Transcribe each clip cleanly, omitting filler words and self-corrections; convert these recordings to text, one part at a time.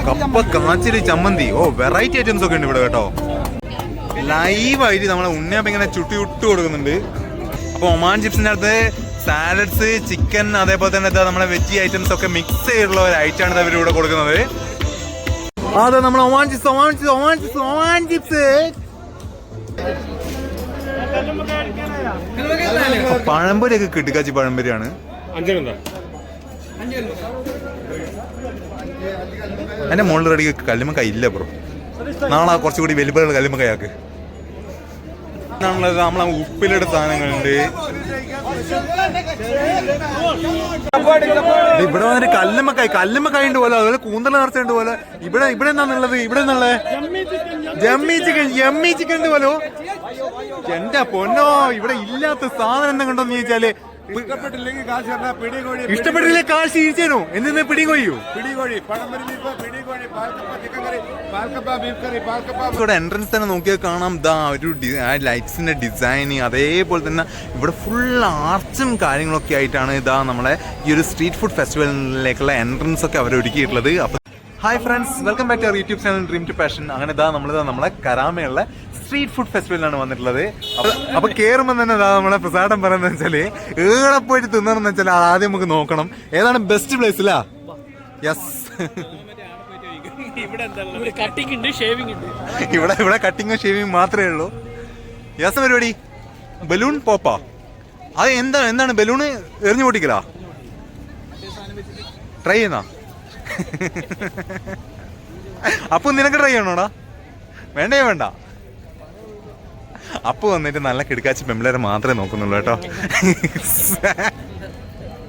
കപ്പ കാച്ചിരി ചമ്മന്തി. ഓ, variety items ഒക്കെ ഉണ്ട് ഇവിടെ കേട്ടോ. ലൈവായിട്ട് നമ്മളെ ഉണ്ണിയപ്പം ഇങ്ങനെ ചുട്ടി ഇട്ട് കൊടുക്കുന്നുണ്ട്. അപ്പൊ ഒമാൻ ചിപ്സിന്റെ അടുത്ത് സാലഡ്സ്, ചിക്കൻ, അതേപോലെ തന്നെ നമ്മളെ വെജ് ഐറ്റംസ് ഒക്കെ മിക്സ് ചെയ്തിട്ടുള്ള ഒരു ഐറ്റമാണ് ഇവർ ഇവിടെ കൊടുക്കുന്നത്. അതെ, നമ്മളെ ഒമാൻ ചിപ്സ് പഴംപൊരിയൊക്കെ കിട്ടുകാച്ചി പഴംപൊരിയാണ്. എന്റെ മുകളിൽ റെഡി കല്ലുമ്മക്ക ഇല്ല ബ്രോ. നാളെ കുറച്ചുകൂടി വലുപ്പമുള്ള കല്ലുമ്മക്കയാക്ക്. നമ്മളെ ഉപ്പിലിട്ട സാധനങ്ങളുണ്ട്. ഇവിടെ വന്നിട്ട് കല്ലുമ്മക്കായ ഉണ്ട് പോലെ, അതുപോലെ കൂന്തൽ നിറച്ചുണ്ട് പോലെ. ഇവിടെ എന്താന്നുള്ളത്? ഇവിടെ നിന്നുള്ളത് ജമ്മി ചിക്കൻ ഉണ്ട് പോലോ. എന്റെ പൊന്നോ, ഇവിടെ ഇല്ലാത്ത സാധനം എന്താ കണ്ടോന്ന് ചോദിച്ചാല് ഇഷ്ടപ്പെട്ടില്ലേ കാശ് തിരിച്ചേനോ? എന്തിനാ പിടികൊയ്യോ? ഇവിടെ എൻട്രൻസ് തന്നെ നോക്കിയാൽ കാണാം ഒരു ലൈറ്റ്സിന്റെ ഡിസൈൻ, അതേപോലെ തന്നെ ഇവിടെ ഫുൾ ആർച്ചും കാര്യങ്ങളൊക്കെ ആയിട്ടാണ് നമ്മളെ ഈ ഒരു സ്ട്രീറ്റ് ഫുഡ് ഫെസ്റ്റിവലിലേക്കുള്ള എൻട്രൻസ് ഒക്കെ അവർ ഒരുക്കിയിട്ടുള്ളത്. അപ്പൊ hi friends, welcome back to YouTube channel dream to passion. അങ്ങനെ നമ്മളെ കരാമയുള്ള സ്ട്രീറ്റ് ഫുഡ് ഫെസ്റ്റിവലിലാണ് വന്നിട്ടുള്ളത്. അപ്പൊ കേറുമ്പോൾ തന്നെ നമ്മളെ പ്രസാദം പറയുന്നത് വെച്ചാല് ഏറെ പോയിട്ട് തിന്നണമെന്ന് വെച്ചാൽ ആദ്യം നമുക്ക് നോക്കണം ഏതാണ് ബെസ്റ്റ് പ്ലേസ് അല്ല. യെസ്, ഇവിടെ കട്ടിങ്ങും ഷേവിങ് മാത്രമേ ഉള്ളൂ. യെസ്, പരിപാടി ബലൂൺ പോപ്പാ. അത് എന്താണ് ബലൂണ് എറിഞ്ഞു പൊട്ടിക്കലാ? ട്രൈ ചെയ്യുന്ന അപ്പൊ നിനക്ക് ട്രൈ ചെയ്യണോടാ? വേണ്ട. അപ്പൊ വന്നിട്ട് നല്ല കിടക്കാച്ചി പെമ്പിളേരെ മാത്രമേ നോക്കുന്നുള്ളൂ കേട്ടോ.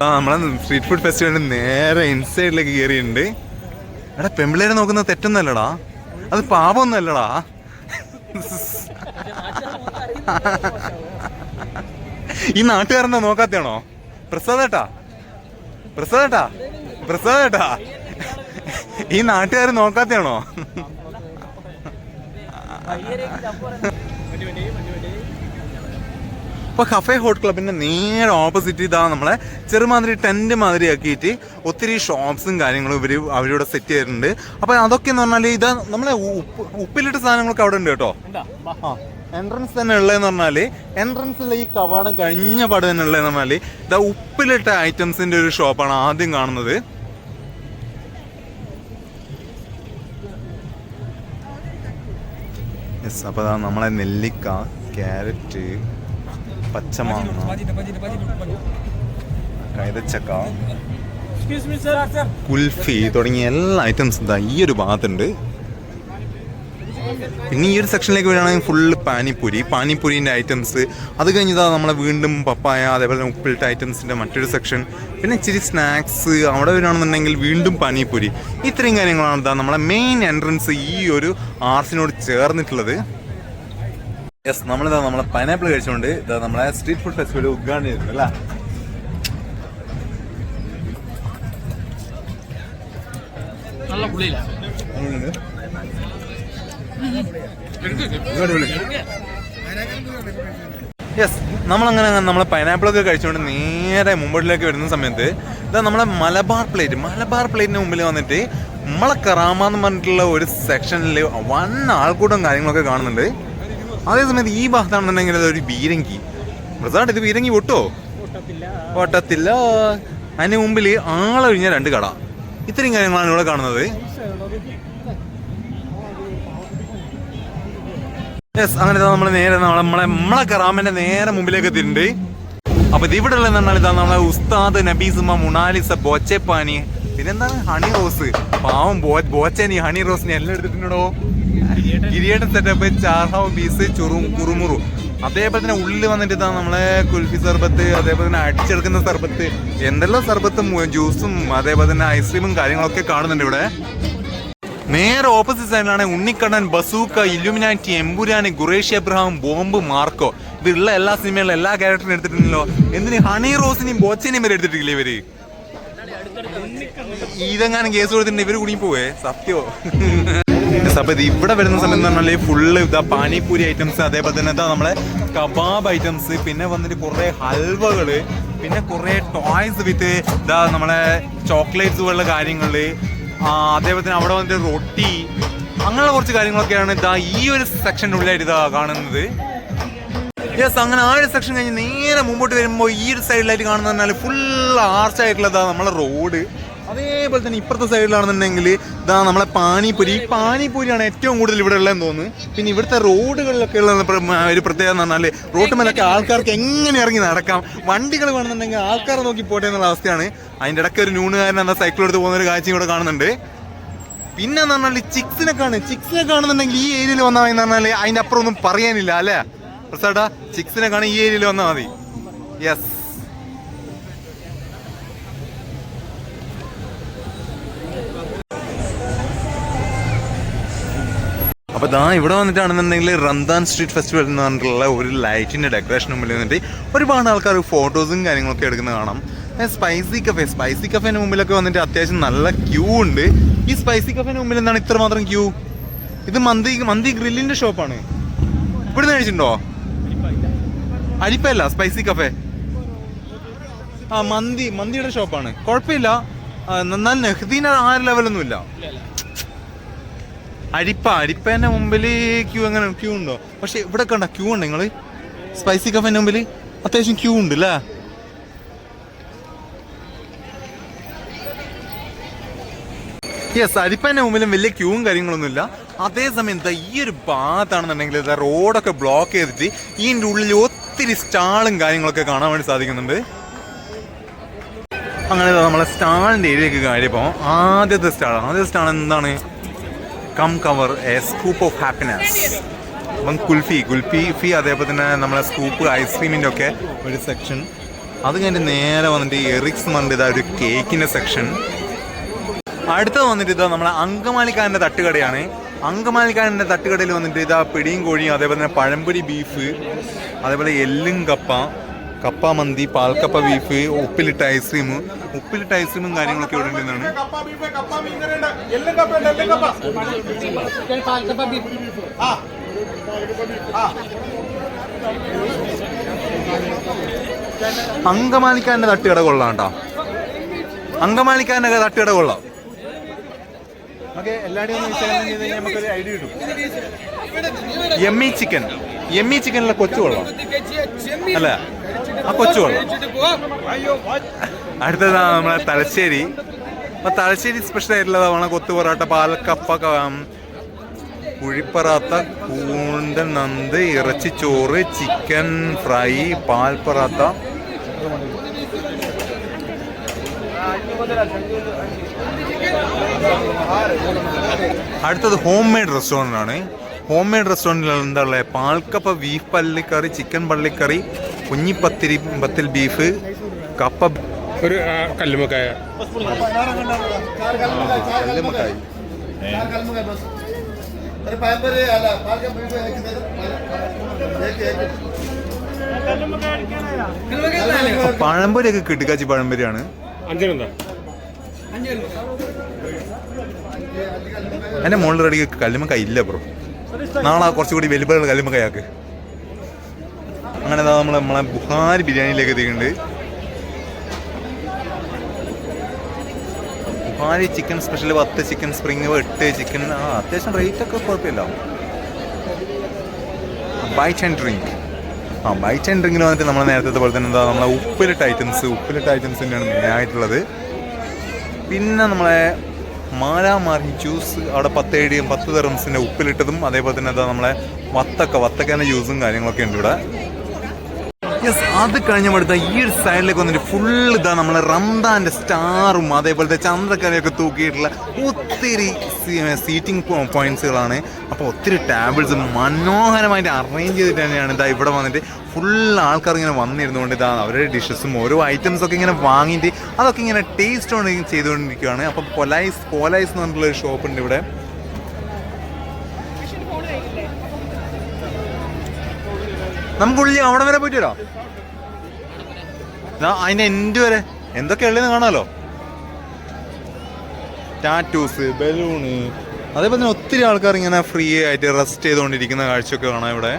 നമ്മളെ സ്ട്രീറ്റ് ഫുഡ് ഫെസ്റ്റിവലിന് നേരെ ഇൻസൈഡിലേക്ക് കയറിയിട്ടുണ്ട്. എടാ, പെമ്പിളേരെ നോക്കുന്നത് തെറ്റൊന്നല്ലടാ, അത് പാപമൊന്നുമല്ലടാ. ഈ നാട്ടുകാരെന്താ നോക്കാത്തയാണോ? പ്രസാദേട്ടാ ഈ നാട്ടുകാർ നോക്കാത്തയാണോ? അപ്പൊ കഫേ ഹോട്ട് ക്ലബിന്റെ നേരെ ഓപ്പോസിറ്റ് നമ്മളെ ചെറുമാതിരി ടെന്റ് മാതിരി ആക്കിയിട്ട് ഒത്തിരി ഷോപ്സും കാര്യങ്ങളും അവരിവിടെ സെറ്റ് ചെയ്തിട്ടുണ്ട്. അപ്പൊ അതൊക്കെ എന്ന് പറഞ്ഞാല് നമ്മളെ ഉപ്പിലിട്ട സാധനങ്ങളൊക്കെ അവിടെ ഉണ്ട് കേട്ടോ. എൻട്രൻസ് തന്നെ ഉള്ളതെന്ന് പറഞ്ഞാല് എൻട്രൻസിലെ ഈ കവാടം കഴിഞ്ഞ പാട് തന്നെ ഉള്ളതെന്ന് പറഞ്ഞാല് ഉപ്പിലിട്ട ഐറ്റംസിന്റെ ഒരു ഷോപ്പാണ് ആദ്യം കാണുന്നത്. യെസ്, അപ്പൊ നമ്മളെ നെല്ലിക്ക, ക്യാരറ്റ്, പച്ചമാങ്ങ, കൈതച്ചക്ക, കുൽഫി തുടങ്ങിയ എല്ലാ ഐറ്റംസും ഈ ഒരു ഭാഗത്തുണ്ട്. പിന്നെ ഈ ഒരു സെക്ഷനിലേക്ക് വരികയാണെങ്കിൽ ഫുള്ള് പാനിപ്പൂരിൻ്റെ ഐറ്റംസ്. അത് കഴിഞ്ഞതാ നമ്മളെ വീണ്ടും പപ്പായ, അതേപോലെ ഉപ്പിലിട്ട ഐറ്റംസിൻ്റെ മറ്റൊരു സെക്ഷൻ. പിന്നെ ഇച്ചിരി സ്നാക്സ്. അവിടെ വരികയാണെന്നുണ്ടെങ്കിൽ വീണ്ടും പാനിപ്പൂരി. ഇത്രയും കാര്യങ്ങളാണ് നമ്മളെ മെയിൻ എൻട്രൻസ് ഈ ഒരു ആർച്ചിനോട് ചേർന്നിട്ടുള്ളത്. യെസ്, നമ്മളെ പൈനാപ്പിൾ കഴിച്ചുകൊണ്ട് നമ്മളെ സ്ട്രീറ്റ് ഫുഡ് ഫെസ്റ്റിവൽ ഉദ്ഘാടനം ചെയ്തിട്ടുണ്ട് അല്ലേ. യെസ്, നമ്മളെ പൈനാപ്പിളൊക്കെ കഴിച്ചുകൊണ്ട് നേരെ മുമ്പോട്ടിലേക്ക് വരുന്ന സമയത്ത് നമ്മളെ മലബാർ പ്ലേറ്റിന് മുമ്പിൽ വന്നിട്ട് നമ്മളെ കറാമ എന്ന് പറഞ്ഞിട്ടുള്ള ഒരു സെക്ഷനിൽ വൻ ആൾക്കൂട്ടം കാര്യങ്ങളൊക്കെ കാണുന്നുണ്ട്. അതേസമയത്ത് ഈ ഭാഗത്താണെന്നുണ്ടെങ്കിൽ അതൊരു ബീരങ്കി. പ്രസാദ്, ഇത് ബീരങ്കി പൊട്ടത്തില്ല. അതിന് മുമ്പിൽ ആളൊഴിഞ്ഞ 2 കട. ഇത്രയും കാര്യങ്ങളാണ് ഇവിടെ കാണുന്നത്. യെസ്, അങ്ങനെ നമ്മൾ നേരെ നമ്മളെ കറാമന്റെ നേരെ മുമ്പിലേക്ക് എത്തിയിട്ടുണ്ട്. അപ്പൊ ഇത് ഇവിടെ ഉള്ളതെന്ന് പറഞ്ഞാൽ നമ്മളെ ഉസ്താദ് നബീസുമ മുനാലിസ ബോച്ചെപ്പാനി, പിന്നെന്താണ് ഹണി റോസ്. പാവം ബോച്ചനി ഹണി റോസിനെ എല്ലാം എടുത്തിട്ടുണ്ടോ. കിരിയേട്ടൻ സെറ്റപ്പ്, ചാർഹാവ് പീസ്, കുറുമുറു. അതേപോലെ തന്നെ ഉള്ളിൽ വന്നിട്ട് നമ്മളെ കുൽഫി സർബത്ത്, അതേപോലെ തന്നെ അടിച്ചെടുക്കുന്ന സർബത്ത്, എന്തെല്ലാം സർബത്തും ജ്യൂസും അതേപോലെ തന്നെ ഐസ്ക്രീമും കാര്യങ്ങളൊക്കെ കാണുന്നുണ്ട് ഇവിടെ. നേരെ ഓപ്പോസിറ്റ് സൈഡിലാണ് Unnikannan, Bazooka, Illuminati, Empuraan, Qureshi Abraham, bomb, Marco. ഇതുള്ള എല്ലാ സിനിമകളിലും എല്ലാ ക്യാരക്ടറിനും എടുത്തിട്ടുണ്ടല്ലോ. എന്തിന് ഹണി റോസിനെയും ബോച്ചനെയും വരെ എടുത്തിട്ടില്ലേ ഇവര്? ഇതെങ്ങാനും കേസ് കൊടുത്തിട്ടുണ്ട് ഇവര് കുടുങ്ങി പോവേ, സത്യോ. അപ്പൊ ഇത് ഇവിടെ വരുന്ന സമയം എന്ന് പറഞ്ഞാൽ ഫുള്ള് പാനിപ്പൂരി ഐറ്റംസ്, അതേപോലെ തന്നെ നമ്മളെ കബാബ് ഐറ്റംസ്, പിന്നെ വന്നിട്ട് കുറെ ഹൽവകള്, പിന്നെ കുറെ ടോയ്സ് വിത്ത് നമ്മളെ ചോക്ലേറ്റ്സ് പോലുള്ള കാര്യങ്ങള്, അതേപോലെ തന്നെ അവിടെ വന്നിട്ട് റൊട്ടി, അങ്ങനെയുള്ള കുറച്ച് കാര്യങ്ങളൊക്കെയാണ് ഇതാ ഈ ഒരു സെക്ഷൻ്റെ ഉള്ളിലായിട്ട് ഇതാ കാണുന്നത്. യെസ്, അങ്ങനെ ആ ഒരു സെക്ഷൻ കഴിഞ്ഞ് നേരെ മുമ്പോട്ട് വരുമ്പോൾ ഈ ഒരു സൈഡിലായിട്ട് കാണുന്നത് പറഞ്ഞാൽ ഫുൾ ആർച്ചായിട്ടുള്ളതാ നമ്മളെ റോഡ്. അതേപോലെ തന്നെ ഇപ്പുറത്തെ സൈഡിലാണെന്നുണ്ടെങ്കിൽ ഇതാ നമ്മളെ പാനിപൂരി. ഈ പാനിപൂരിയാണ് ഏറ്റവും കൂടുതൽ ഇവിടെ ഉള്ളതെന്ന് തോന്നുന്നു. പിന്നെ ഇവിടുത്തെ റോഡുകളിലൊക്കെ ഉള്ള ഒരു പ്രത്യേകത എന്ന് പറഞ്ഞാൽ റോഡ് മേലൊക്കെ ആൾക്കാർക്ക് എങ്ങനെ ഇറങ്ങി നടക്കാം. വണ്ടികൾ വേണമെന്നുണ്ടെങ്കിൽ ആൾക്കാരെ നോക്കി പോട്ടെ എന്നുള്ള അവസ്ഥയാണ്. അതിൻ്റെ ഇടയ്ക്ക് ഒരു ന്യൂണുകാരൻ എന്താ സൈക്കിൾ എടുത്ത് പോകുന്ന ഒരു കാഴ്ചയും ഇവിടെ കാണുന്നുണ്ട്. പിന്നെ എന്ന് പറഞ്ഞാൽ ചിക്സിനെ കാണുന്നുണ്ടെങ്കിൽ ഈ ഏരിയയിൽ വന്നാൽ എന്ന് പറഞ്ഞാൽ അതിൻ്റെ അപ്പുറം ഒന്നും പറയാനില്ല അല്ലേ പ്രസാദാ? ചിക്സിനെ കാണാൻ ഈ ഏരിയയിൽ വന്നാൽ മതി. യെസ്, അപ്പൊ ദാ ഇവിടെ വന്നിട്ടാണെന്നുണ്ടെങ്കിൽ റംദാൻ സ്ട്രീറ്റ് ഫെസ്റ്റിവൽ എന്ന് പറഞ്ഞിട്ടുള്ള ഒരു ലൈറ്റിന്റെ ഡെക്കറേഷൻ മുമ്പിൽ വന്നിട്ട് ഒരുപാട് ആൾക്കാർ ഫോട്ടോസും കാര്യങ്ങളൊക്കെ എടുക്കുന്നത് കാണാം. സ്പൈസി കഫേന്റെ മുമ്പിലൊക്കെ വന്നിട്ട് അത്യാവശ്യം നല്ല ക്യൂ ഉണ്ട്. ഈ സ്പൈസി കഫേന്റെ മുമ്പിൽ എന്താണ് ഇത്രമാത്രം ക്യൂ? ഇത് മന്തി ഗ്രില്ലിന്റെ ഷോപ്പാണ്. ഇവിടുന്ന് കഴിച്ചിട്ടുണ്ടോ? അരിപ്പല്ല, സ്പൈസി കഫേ. മന്തിയുടെ ഷോപ്പാണ്. കുഴപ്പമില്ല, എന്നാൽ നെഹ്ദീന ആ ലെവലൊന്നും ഇല്ല. അരിപ്പേന്റെ മുമ്പിൽ ക്യൂ ഉണ്ടോ? പക്ഷെ ഇവിടെ കണ്ട ക്യൂ ഉണ്ട്. നിങ്ങള് സ്പൈസി കഫേന്റെ മുമ്പിൽ അത്യാവശ്യം ക്യൂ ഉണ്ട് അല്ലേ? യെസ്, അരിപ്പേന്റെ മുമ്പിലും വലിയ ക്യൂവും കാര്യങ്ങളൊന്നുമില്ല. അതേസമയം ഈ ഒരു ഭാഗത്താണെന്നുണ്ടെങ്കിൽ റോഡൊക്കെ ബ്ലോക്ക് ചെയ്തിട്ട് ഇതിൻ്റെ ഉള്ളിൽ ഒത്തിരി സ്റ്റാളും കാര്യങ്ങളൊക്കെ കാണാൻ വേണ്ടി സാധിക്കുന്നുണ്ട്. അങ്ങനെ നമ്മളെ സ്റ്റാളിന്റെ ഏരിയയൊക്കെ കാര്യപ്പോൾ ആദ്യത്തെ സ്റ്റാൾ എന്താണ്? Come cover a scoop of happiness. അപ്പം കുൽഫി അതേപോലെ തന്നെ നമ്മളെ സ്കൂപ്പ് ഐസ്ക്രീമിൻ്റെ ഒക്കെ ഒരു സെക്ഷൻ. അത് കഴിഞ്ഞിട്ട് നേരെ വന്നിട്ട് എറിക്സ് എന്ന് പറഞ്ഞിട്ട് ഒരു കേക്കിൻ്റെ സെക്ഷൻ. അടുത്തത് വന്നിട്ട് ഇതാ നമ്മളെ അങ്കമാലിക്കാരൻ്റെ തട്ടുകടയാണ്. അങ്കമാലിക്കാരൻ്റെ തട്ടുകടയിൽ വന്നിട്ട് ഇതാ പിടിയും കോഴിയും അതേപോലെ തന്നെ പഴംപൊരി ബീഫ്, അതേപോലെ എല്ലും കപ്പ മന്തി, പാൽക്കപ്പ ബീഫ്, ഉപ്പിലിട്ട ഐസ്ക്രീമും കാര്യങ്ങളൊക്കെ ഇവിടെ ഉണ്ടെന്നാണ്. അങ്കമാലിക്കാരൻ്റെ തട്ടുകട കൊള്ളാം കേട്ടോ. അങ്കമാലിക്കാരൻ്റെ തട്ടുകട കൊള്ളാം. ഓക്കെ, എല്ലാവരും ഒന്ന് വിശകലനം ചെയ്ത് കഴിഞ്ഞാൽ നമുക്കൊരു ഐഡിയ കിട്ടും. യമ്മി ചിക്കനിലെ കൊച്ചു കൊള്ളാം അല്ലേ? ആ കൊച്ചു കൊള്ളാം. അടുത്തതാണ് നമ്മളെ തലശ്ശേരി. അപ്പൊ തലശ്ശേരി സ്പെഷ്യൽ ആയിട്ടുള്ളത് നമ്മളെ കൊത്തു പൊറോട്ട, പാൽക്കപ്പ, കുഴിപ്പറാത്ത, കൂന്തൽ നന്ത്, ഇറച്ചിച്ചോറ്, ചിക്കൻ ഫ്രൈ, പാൽ പൊറാത്ത. അടുത്തത് ഹോം മെയ്ഡ് റെസ്റ്റോറൻ്റ് ആണ്. ഹോം മെയ്ഡ് റെസ്റ്റോറൻറ്റിൽ എന്താ ഉള്ളത്? പാൽക്കപ്പ, ബീഫ് പള്ളിക്കറി, ചിക്കൻ പള്ളിക്കറി, കുഞ്ഞിപ്പത്തിൽ ബീഫ്, കപ്പ, ഒരു കല്ലുമക്കായ. പഴംപൊരിയൊക്കെ കിട്ടിക്കാച്ചി പഴംപൊരിയാണ്. എന്റെ മുകളിൽ റെഡി കല്ലുമക്കായ ഇല്ല ബ്രോ. നാളെ കുറച്ചുകൂടി വലുപ്പമുള്ള കല്ലുമക്കായാക്ക്. അങ്ങനെ നമ്മളെ ബുഹാരി ബിരിയാണിയിലേക്ക് എത്തിയിട്ടുണ്ട്. Buhari chicken special 10, chicken spring 8, chicken അത്യാവശ്യം റേറ്റ് ഒക്കെ കുഴപ്പമില്ല. ബൈറ്റ് ആൻഡ് ഡ്രിങ്കിൽ വന്നിട്ട് നമ്മൾ നേരത്തെ പോലെ തന്നെ എന്താ നമ്മളെ ഉപ്പിലിട്ട ഐറ്റംസ് തന്നെയാണ് മെയിനായിട്ടുള്ളത്. പിന്നെ നമ്മളെ മാരാമാറി ജ്യൂസ് അവിടെ 10 ദിർഹംസിൻ്റെ ഉപ്പിലിട്ടതും, അതേപോലെ തന്നെ എന്താ നമ്മളെ വത്തക്കേൻ്റെ ജ്യൂസും കാര്യങ്ങളൊക്കെ ഉണ്ട് ഇവിടെ. യെസ്, അത് കഴിഞ്ഞപ്പെടുത്ത ഈ ഒരു സൈഡിലേക്ക് വന്നിട്ട് ഫുള്ള് ഇതാ നമ്മളെ റംദാൻ്റെ സ്റ്റാറും അതേപോലത്തെ ചന്ദ്രക്കലയൊക്കെ തൂക്കിയിട്ടുള്ള ഒത്തിരി സീറ്റിംഗ് പോയിന്റ്സുകളാണ്. അപ്പോൾ ഒത്തിരി ടേബിൾസ് മനോഹരമായിട്ട് അറേഞ്ച് ചെയ്തിട്ട് തന്നെയാണ് ഇതാ ഇവിടെ വന്നിട്ട് ഫുൾ ആൾക്കാർ ഇങ്ങനെ വന്നിരുന്നുകൊണ്ട് ഇതാ അവരുടെ ഡിഷസും ഓരോ ഐറ്റംസൊക്കെ ഇങ്ങനെ വാങ്ങിയിട്ട് അതൊക്കെ ഇങ്ങനെ ടേസ്റ്റ് ചെയ്തുകൊണ്ടിരിക്കുകയാണ്. അപ്പോൾ പോലൈസ് എന്ന് പറഞ്ഞിട്ടുള്ളൊരു ഷോപ്പുണ്ട് ഇവിടെ. നമുക്കുള്ളിൽ അവിടെ വരെ പോയിട്ട് വരാം. അതിൻ്റെ എൻഡ് വരെ എന്തൊക്കെയുള്ളതെന്ന് കാണാമല്ലോ. ടാറ്റൂസ്, ബലൂണ്, അതേപോലെ തന്നെ ഒത്തിരി ആൾക്കാർ ഇങ്ങനെ ഫ്രീ ആയിട്ട് റെസ്റ്റ് ചെയ്തുകൊണ്ടിരിക്കുന്ന കാഴ്ചയൊക്കെ കാണാം ഇവിടെ.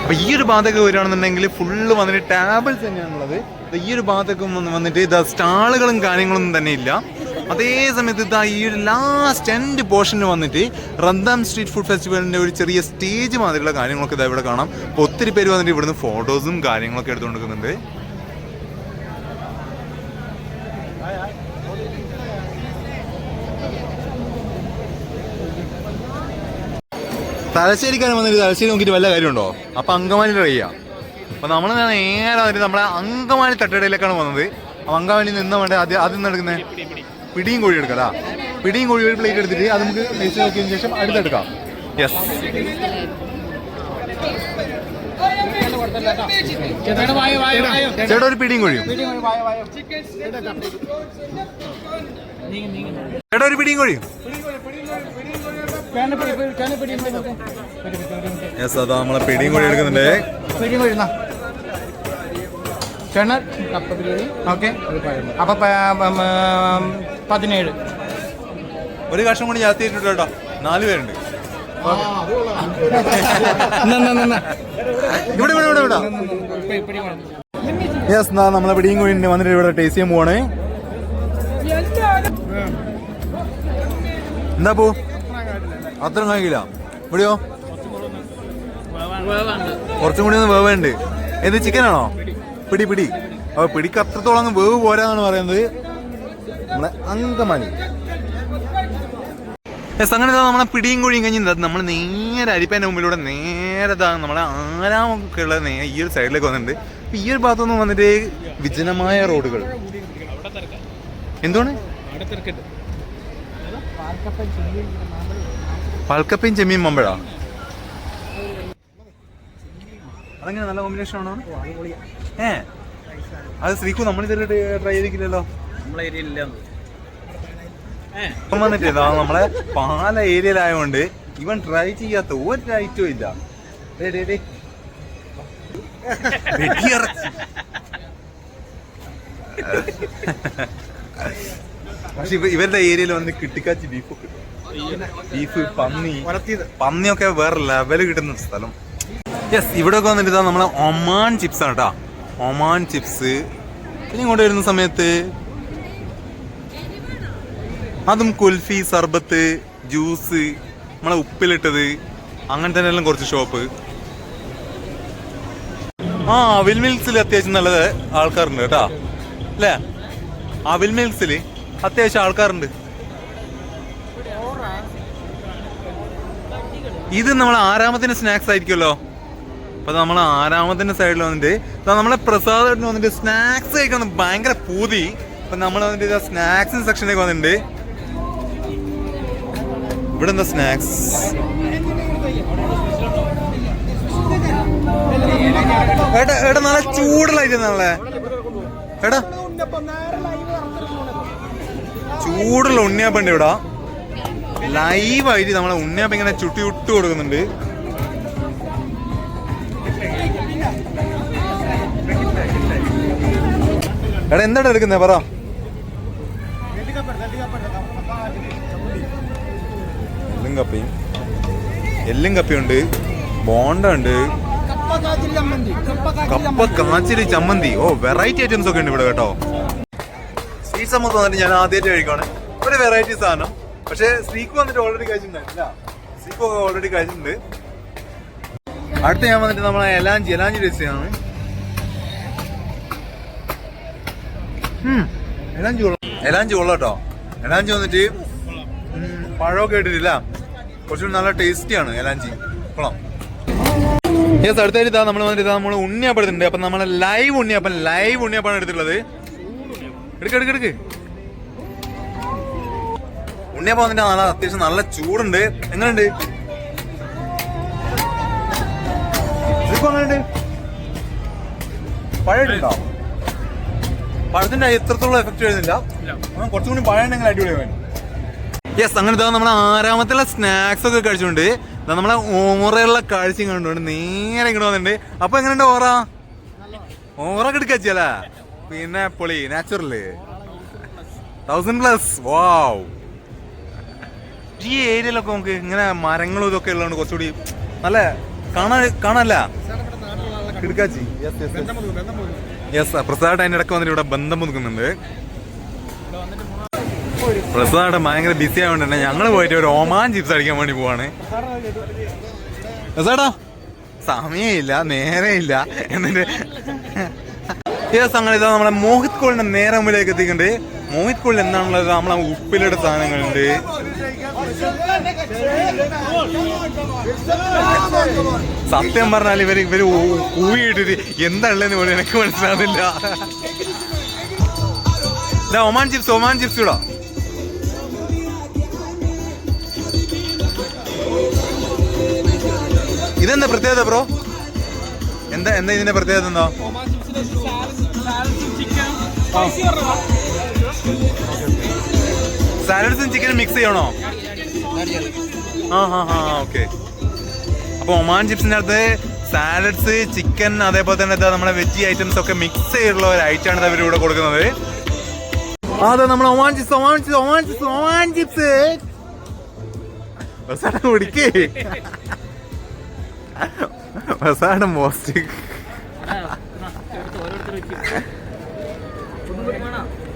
അപ്പൊ ഈ ഒരു ഭാഗത്തൊക്കെ വരികയാണെന്നുണ്ടെങ്കിൽ ഫുള്ള് വന്നിട്ട് ടേബിൾസ് തന്നെയാണുള്ളത്. ഈ ഒരു ഭാഗത്തൊക്കെ വന്നിട്ട് ഇതാ സ്റ്റാളുകളും കാര്യങ്ങളൊന്നും തന്നെ ഇല്ല. അതേ സമയത്ത് ഇതാ ഈ ഒരു ലാസ്റ്റ് എൻഡ് പോർഷനിൽ വന്നിട്ട് റന്താം സ്ട്രീറ്റ് ഫുഡ് ഫെസ്റ്റിവലിന്റെ ഒരു ചെറിയ സ്റ്റേജ് മാതിരിയുള്ള കാര്യങ്ങളൊക്കെ ഇതാ ഇവിടെ കാണാം. അപ്പോൾ ഒത്തിരി പേര് വന്നിട്ട് ഇവിടുന്ന് ഫോട്ടോസും കാര്യങ്ങളൊക്കെ എടുത്തുകൊണ്ടിരിക്കുന്നുണ്ട്. തലശ്ശേരിക്കാരൻ വന്നിട്ട് തലശ്ശേരി നോക്കിയിട്ട് വല്ല കാര്യമുണ്ടോ? അപ്പൊ അങ്കമാലി ട്രൈ ചെയ്യാം. അപ്പൊ നമ്മൾ നേരെ വന്നിട്ട് നമ്മളെ അങ്കമാലി തട്ടടയിലേക്കാണ് വന്നത്. അപ്പൊ അങ്കമാലി നിന്ന് വേണ്ടേ ആദ്യം നടക്കുന്നത് പിടിയും കോഴി എടുക്കാം. പിടിയും കോഴി ഒരു പ്ലേറ്റ് എടുത്തിട്ട് അത് നമുക്ക് ടേസ്റ്റ് നോക്കിയതിന് ശേഷം അടുത്തെടുക്കാം. യെസ്, ചേട്ടാ ഒരു പിടിയും കോഴിയും. ചേട്ടാ ഒരു പിടിയും കോഴിയും. യെസ്, അതാ നമ്മളെ പിടിയും കോഴി എടുക്കുന്നുണ്ട്. ഓക്കെ, അപ്പൊ 17. ഒരു കഷ്ണം കൂടി ജാസ്തി ആയിട്ടുണ്ട് കേട്ടോ. 4 പേരുണ്ട്. ഇവിടെ ഇവിടെ ഇവിടെ ഇവിടെ. യെസ്, നമ്മളെ പിടിയും കോഴി വന്നിട്ട് ഇവിടെ ടേസ്റ്റ് ചെയ്യാൻ പോവാണ്. എന്താ പോ അത്ര കഴിക്കില്ല. ഇവിടെയോ കുറച്ചും കൂടി ഒന്ന് വേവുണ്ട്. എന്ത് ചിക്കനാണോ? പിടി പിടി. അപ്പൊ പിടിക്ക് അത്രത്തോളം അങ്ങ് വേവ് പോരാന്നാണ് പറയുന്നത് നമ്മളെ അങ്കമാലി. യെസ്, അങ്ങനെ നമ്മളെ പിടിയും കോഴിയും കഴിഞ്ഞിട്ട് നമ്മൾ നേരെ അരിപ്പേന്റെ മുമ്പിലൂടെ നേരെ നമ്മളെ ആരാമൊക്കെ ഉള്ള ഈ ഒരു സൈഡിലേക്ക് വന്നിട്ടുണ്ട്. ഈ ഒരു ഭാഗത്തൊന്നും വന്നിട്ട് വിജനമായ റോഡുകൾ. എന്താണ് പാൽക്കപ്പയും ചെമ്മീൻ മമ്പഴാ? അതെങ്ങനെ നല്ല കോമ്പിനേഷൻ ആണോ? അത് ശ്രീക്കു നമ്മളിതുവരെ ട്രൈ ചെയ്തിട്ടില്ലല്ലോ. ഇപ്പം വന്നിട്ട് നമ്മളെ പാല ഏരിയയിലായതുകൊണ്ട് ഇവൻ ട്രൈ ചെയ്യാത്ത ഒരു ഐറ്റവും ഇല്ല. പക്ഷെ ഇവരുടെ ഏരിയയിൽ വന്ന് കിട്ടിക്കാച്ചി ബീഫൊക്കെ കിട്ടും. ബീഫ്, പന്നിയൊക്കെ വേറെ ലെവല് കിട്ടുന്ന സ്ഥലം. യെസ്, ഇവിടെയൊക്കെ വന്നിട്ട് നമ്മളെ ഒമാൻ ചിപ്സ് ആണ് കേട്ടോ. Oman chips. പിന്നെ ഇങ്ങോട്ട് വരുന്ന സമയത്ത് അതും കുൽഫി, സർബത്ത്, ജ്യൂസ്, നമ്മളെ ഉപ്പിലിട്ടത്, അങ്ങനെ തന്നെ എല്ലാം കുറച്ച് ഷോപ്പ്. അവിൽ മിൽക്സിൽ അത്യാവശ്യം നല്ല ആൾക്കാരുണ്ട് കേട്ടാ അല്ലേ? അവിൽ മിൽക്സിൽ അത്യാവശ്യം ആൾക്കാരുണ്ട്. ഇത് നമ്മളെ ആരാമത്തിന്റെ സ്നാക്സ് ആയിരിക്കുമല്ലോ. അപ്പൊ നമ്മളെ ആരാമത്തിന്റെ സൈഡിൽ വന്നിട്ട് നമ്മളെ പ്രസാദ് വന്നിട്ട് സ്നാക്സ് കഴിക്കണം ഭയങ്കര പൂതി. അപ്പൊ നമ്മൾ വന്നിട്ട് സ്നാക്സ് സെക്ഷനിലേക്ക് വന്നിട്ടുണ്ട്. ഇവിടെ എന്താ സ്നാക്സ്? ഏട്ടാ നല്ല ചൂടുള്ളായിരുന്നല്ലേ ഏട്ടാ? ചൂടുള്ള ഉണ്ണിയപ്പുണ്ട് ഇവിടെ. ലൈവായിട്ട് നമ്മളെ ഉണ്ണിയപ്പം ഇങ്ങനെ ചുട്ടി ഇട്ട് കൊടുക്കുന്നുണ്ട്. എടാ എന്താ എടുക്കുന്നേ പറ. എല്ലും കപ്പയുണ്ട്, ബോണ്ട ഉണ്ട്, കപ്പ കാച്ചിരി ചമ്മന്തി. ഓ, വെറൈറ്റി ഐറ്റംസ് ഒക്കെ ഉണ്ട് ഇവിടെ കേട്ടോ. സ്വീറ്റ് സമൂസ വന്നിട്ട് ഞാൻ ആദ്യമായിട്ട് കഴിക്കാണ്. ഒരു വെറൈറ്റി സാധനം. പക്ഷെ ശ്രീക്കു വന്നിട്ട് ഓൾറെഡി കഴിച്ചിട്ടുണ്ടായില്ല. ശ്രീക്കു ഓൾറെഡി കഴിച്ചിട്ടുണ്ട്. അടുത്ത ഞാൻ വന്നിട്ട് നമ്മളെ എലാഞ്ചി ടേസ്റ്റ് ചെയ്യാണ്. എലാഞ്ചി കൊള്ളാം കേട്ടോ. എലാഞ്ചി വന്നിട്ട് പഴമൊക്കെ ഇട്ടിട്ടില്ല, കുറച്ചുകൂടി നല്ല ടേസ്റ്റിയാണ് എലാഞ്ചി. കൊള്ളാം. യെസ്, അടുത്തായിട്ട് നമ്മൾ വന്നിട്ട് നമ്മൾ ഉണ്ണിയപ്പം എടുത്തിട്ടുണ്ട്. അപ്പൊ നമ്മളെ ലൈവ് ഉണ്ണിയപ്പാണ് എടുത്തിട്ടുള്ളത്. എടുക്ക് ഉണ്ണിയപ്പം വന്നിട്ട് നല്ല അത്യാവശ്യം നല്ല ചൂടുണ്ട്. എങ്ങനെയുണ്ട്? എങ്ങനെയുണ്ട്? പഴയിട്ടുണ്ടോ? പഴത്തിന്റെ എത്രത്തോളം എഫക്ട് വരുന്നില്ല. കുറച്ചും കൂടി പഴം ഉണ്ടെങ്കിൽ അടിപൊളിയാവും. യെസ്, അങ്ങനെ നമ്മളെ ആരാമത്തുള്ള സ്നാക്സ് ഒക്കെ കഴിച്ചുകൊണ്ട് നമ്മളെ ഓറയുള്ള കാഴ്ചയും കണ്ടുകൊണ്ട് നേരെ ഇങ്ങോട്ട് വന്നിട്ടുണ്ട്. അപ്പൊ എങ്ങനെയുണ്ട് ഓറ കിടക്കല്ലേ? പിന്നെ പൊളി, നാച്ചുറല് 1000+. വാവ്. ഈ ഏരിയയിലൊക്കെ നമുക്ക് ഇങ്ങനെ മരങ്ങളും ഇതൊക്കെ ഉള്ളതുകൊണ്ട് കുറച്ചുകൂടി നല്ല കാണാനല്ല കിടക്കാച്ചി യെസ് പ്രസാദ് അതിന്റെ ഇടയ്ക്ക് വന്നിട്ട് ഇവിടെ ബന്ധം പുതുക്കുന്നുണ്ട്. പ്രസാദ് ഭയങ്കര ബിസി ആയതുകൊണ്ട് തന്നെ ഞങ്ങള് പോയിട്ട് ഒരു ഒമാൻ ചിപ്സ് അടിക്കാൻ വേണ്ടി പോവാണ്. പ്രസാദാ സമയമില്ല നേരമില്ല എന്നിട്ട് യെസ് അങ്ങനെ ഇതാ നമ്മളെ മോഹിത് കോളിന്റെ നേരെ മുമ്പിലേക്ക് എത്തിക്കുന്നുണ്ട്. മോഹിത് കോളിൽ എന്താണുള്ളത്? നമ്മളെ ഉപ്പിലിട്ട സാധനങ്ങളുണ്ട്. സത്യം പറഞ്ഞാൽ ഇവര് കൂവിയിട്ടിട്ട് എന്താ ഉള്ളതെന്ന് പോലും എനിക്ക് മനസ്സിലാകുന്നില്ല. ഒമാൻ ചിപ്സ് ഇടാ. ഇതെന്താ പ്രത്യേകത ബ്രോ? എന്താ ഇതിന്റെ പ്രത്യേകത എന്താ? സാലഡ്സും ചിക്കനും മിക്സ് ചെയ്യണോ? ഓക്കെ. അപ്പൊ ഒമാൻ ചിപ്സിന്റെ അടുത്ത് സാലഡ്സ്, ചിക്കൻ, അതേപോലെ തന്നെ നമ്മുടെ വെജ് ഐറ്റംസ് ഒക്കെ മിക്സ് ചെയ്തിട്ടുള്ള ഒരു ഐറ്റാണ് ഇവർ ഇവിടെ കൊടുക്കുന്നത്. അതെ നമ്മളെ ഒമാൻ ചിപ്സ് കുടിക്കേ മോസ്റ്റ്.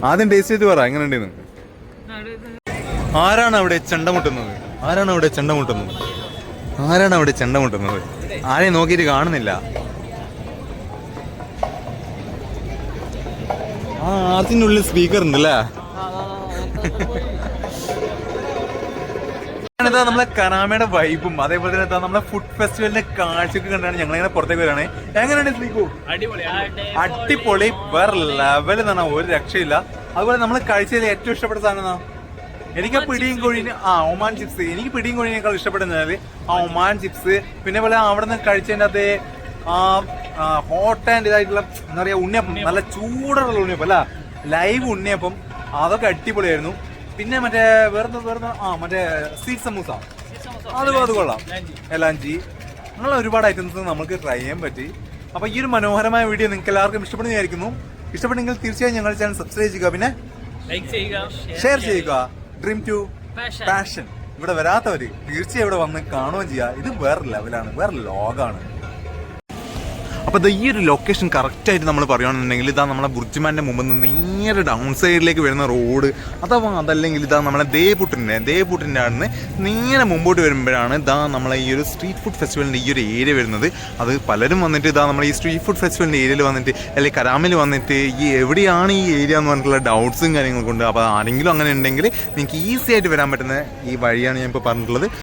ആദ്യം ടേസ്റ്റ് ചെയ്ത് പറ എങ്ങനെ ഉണ്ടെന്ന്. ആരാണ് അവിടെ ചെണ്ടമുട്ടുന്നത്? ആരെയും നോക്കിയിട്ട് കാണുന്നില്ല. ആർച്ചിന്റെ ഉള്ളിൽ സ്പീക്കർ ഉണ്ടല്ലേ? നമ്മളെ കരാമയുടെ വൈബും അതേപോലെ തന്നെ നമ്മളെ ഫുഡ് ഫെസ്റ്റിവലിന്റെ കാഴ്ചയൊക്കെ കണ്ടാണ് ഞങ്ങളിങ്ങനെ പുറത്തേക്ക് വരാണ്. എങ്ങനെയാണ് സ്പീക്കു? അടിപൊളി, വേറെ ലെവൽ എന്ന് പറഞ്ഞാൽ ഒരു രക്ഷയില്ല. അതുപോലെ നമ്മൾ കഴിച്ചതിൽ ഏറ്റവും ഇഷ്ടപ്പെട്ട സാധനം എനിക്ക് പിടിയും കോഴിന് ഒമാൻ ചിപ്സ്. എനിക്ക് പിടിയും കോഴിനേക്കാൾ ഇഷ്ടപ്പെടുന്നത് ഒമാൻ ചിപ്സ്. പിന്നെ പോലെ അവിടെ നിന്ന് കഴിച്ചതിൻ്റെ അത് ഹോട്ട് ആൻഡ് ഇതായിട്ടുള്ള എന്താ പറയാ ഉണ്ണിയപ്പം, നല്ല ചൂടുള്ള ഉണ്ണിയപ്പം അല്ല, ലൈവ് ഉണ്ണിയപ്പം, അതൊക്കെ അടിപൊളിയായിരുന്നു. പിന്നെ മറ്റേ മറ്റേ സ്വീറ്റ് സമൂസ അത് കൊള്ളാം. ലാഞ്ചി അങ്ങനെ ഒരുപാട് ഐറ്റംസ് നമുക്ക് ട്രൈ ചെയ്യാൻ പറ്റി. അപ്പൊ ഈ ഒരു മനോഹരമായ വീഡിയോ നിങ്ങൾക്ക് എല്ലാവർക്കും ഇഷ്ടപ്പെടുന്ന വിചാരിക്കുന്നു. ഇഷ്ടപ്പെട്ടെങ്കിൽ തീർച്ചയായും ഞങ്ങളുടെ ചാനൽ സബ്സ്ക്രൈബ് ചെയ്യുക, പിന്നെ ലൈക്ക് ചെയ്യുക, ഷെയർ ചെയ്യുക. Dream to passion. ഇവിടെ വരാത്തവര് തീർച്ചയായും ഇവിടെ വന്ന് കാണുകയും ചെയ്യുക. ഇത് വേറെ ലെവലാണ്, വേറെ ലോകാണ്. അപ്പൊ ഈ ഒരു ലൊക്കേഷൻ കറക്റ്റ് ആയിട്ട് നമ്മൾ പറയുകയാണെന്നുണ്ടെങ്കിൽ ഇതാ നമ്മളെ ബുർജ്മാന്റെ മുമ്പിൽ നിന്ന് നേരെ ഡൗൺ സൈഡിലേക്ക് വരുന്ന റോഡ്, അഥവാ അതല്ലെങ്കിൽ ഇതാ നമ്മളെ ദേപുട്ടിന്റെ ആണ് നേരെ മുമ്പോട്ട് വരുമ്പോഴാണ് ഇതാ നമ്മളെ ഈ ഒരു സ്ട്രീറ്റ് ഫുഡ് ഫെസ്റ്റിവലിന്റെ ഈ ഒരു ഏരിയ വരുന്നത്. അത് പലരും വന്നിട്ട് ഇതാ നമ്മൾ ഈ സ്ട്രീറ്റ് ഫുഡ് ഫെസ്റ്റിവലിന്റെ ഏരിയയിൽ വന്നിട്ട് അല്ലെങ്കിൽ കരാമിൽ വന്നിട്ട് ഈ എവിടെയാണ് ഈ ഏരിയ എന്ന് പറഞ്ഞിട്ടുള്ള ഡൗട്ട്സും കാര്യങ്ങളൊക്കെ ഉണ്ട്. അപ്പോൾ ആരെങ്കിലും അങ്ങനെ ഉണ്ടെങ്കിൽ നിങ്ങൾക്ക് ഈസി ആയിട്ട് വരാൻ പറ്റുന്ന ഈ വഴിയാണ് ഞാൻ ഇപ്പോൾ പറഞ്ഞിട്ടുള്ളത്.